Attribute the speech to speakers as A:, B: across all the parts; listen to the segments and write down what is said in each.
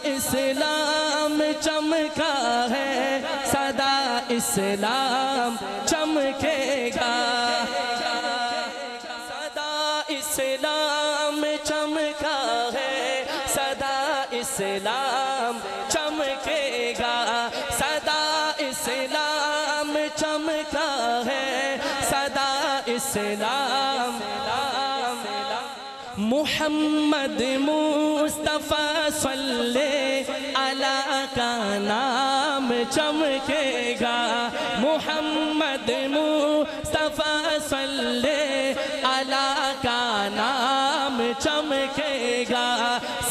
A: इस्लाम चमका है, सदा इस्लाम चमकेगा। सदा इस्लाम चमका है, सदा इस्लाम चमकेगा। सदा इस्लाम चमका है, सदा इस्लाम। मुहम्मद मुस्तफ़ा सल्ले अला का नाम चमकेगा। मुहम्मद मुस्तफ़ा सल्ले अला का नाम चमकेगा।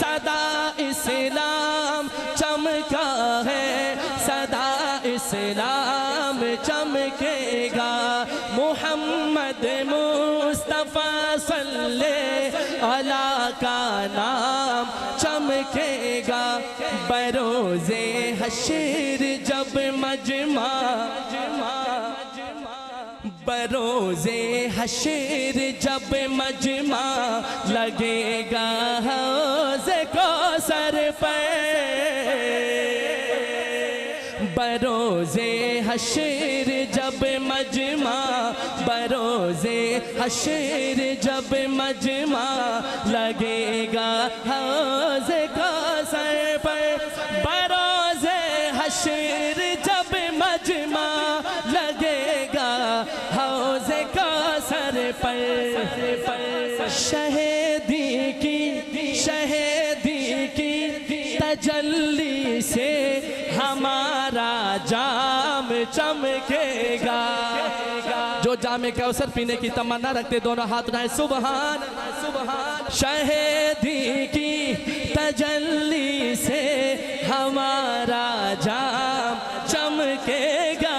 A: सदा इस्लाम चमका है, सदा इस्लाम चमकेगा। मुहम्मद मुस्तफ़ा सल्ले अला का नाम चमकेगा। बरोज़े हश्र जब मजमा, बरोज़े हश्र जब मजमा लगेगा हौज़े कौसर पे। बरोज़े हश्र जब मजमा, बरोज़े हश्र जब मजमा लगेगा हौज़े कौसर पर। बरोज़े हश्र जब मजमा लगेगा हौज़े कौसर पर। शहीदी की तजल्ली से हमारा जाम चमकेगा। जो जाम कौसर पीने की तमन्ना रखते दोनों हाथ उठाए सुबहान सुबहान। शहीदी की तजल्ली से हमारा जाम चमकेगा।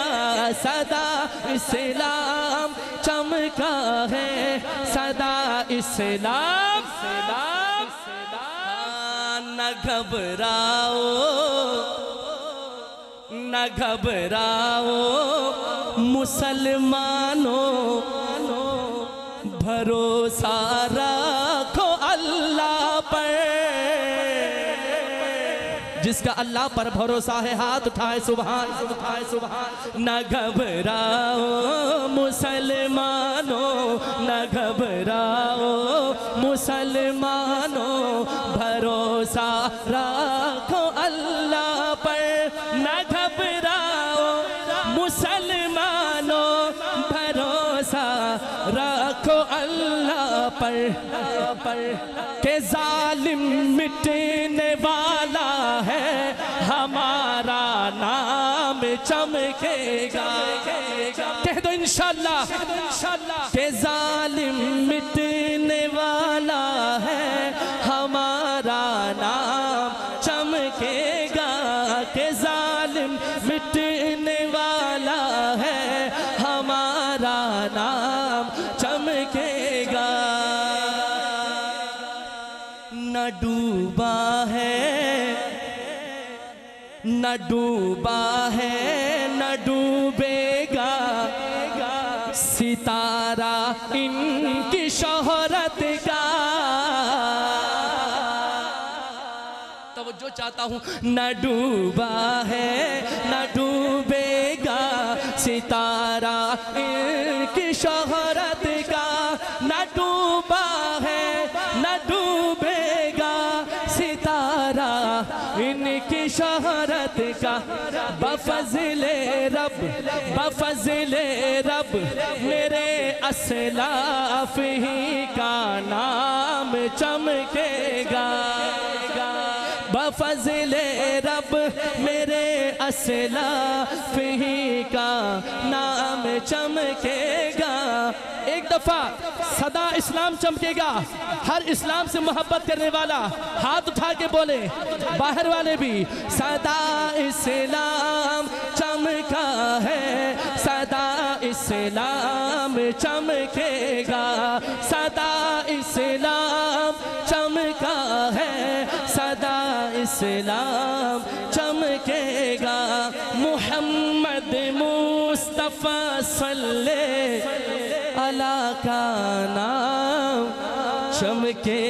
A: सदा इस्लाम चमका है, सदा इस्लाम। न घबराओ न घबराओ मुसलमानों, भरोसा रखो अल्लाह पर। जिसका अल्लाह पर भरोसा है हाथ उठाए सुभान उठाए सुभान। न घबराओ मुसलमानों, न घबराओ मुसलमानों, भरोसा रखो अल्लाह पर। न घबराओ मुसलमानों, भरोसा रखो अल्लाह पर। के जालिम मिटने वाला है, हमारा नाम चमकेगा। कह दो इंशाअल्लाह। के जालिम मिटने वाला है, हमारा नाम चमकेगा। के जालिम मिटने वाला है, हमारा नाम चमकेगा। न डूबा है, न डूबा है, न डूबेगा सितारा इनकी शोहरत का। तब जो चाहता हूँ। न डूबा है, न डूबेगा सितारा इनकी शोहरत का। न डूबा है, न डूबेगा सितारा इनकी शोहरत का। बफज़ले रब, बफज़ले रब मेरे असलाफ ही का नाम चमकेगा। बफज़ले रब मेरे असलाफ ही का नाम चमकेगा। एक दफा सदा इस्लाम चमकेगा। हर इस्लाम से मोहब्बत करने वाला हाथ उठा के बोले, बाहर वाले भी। सदा इस्लाम चमका है, सदा इस्लाम चमकेगा। सदा इस्लाम चमका है, सदा इस्लाम चमकेगा। मुहम्मद मुस्तफ़ा सल्ले अला का नाम चमके।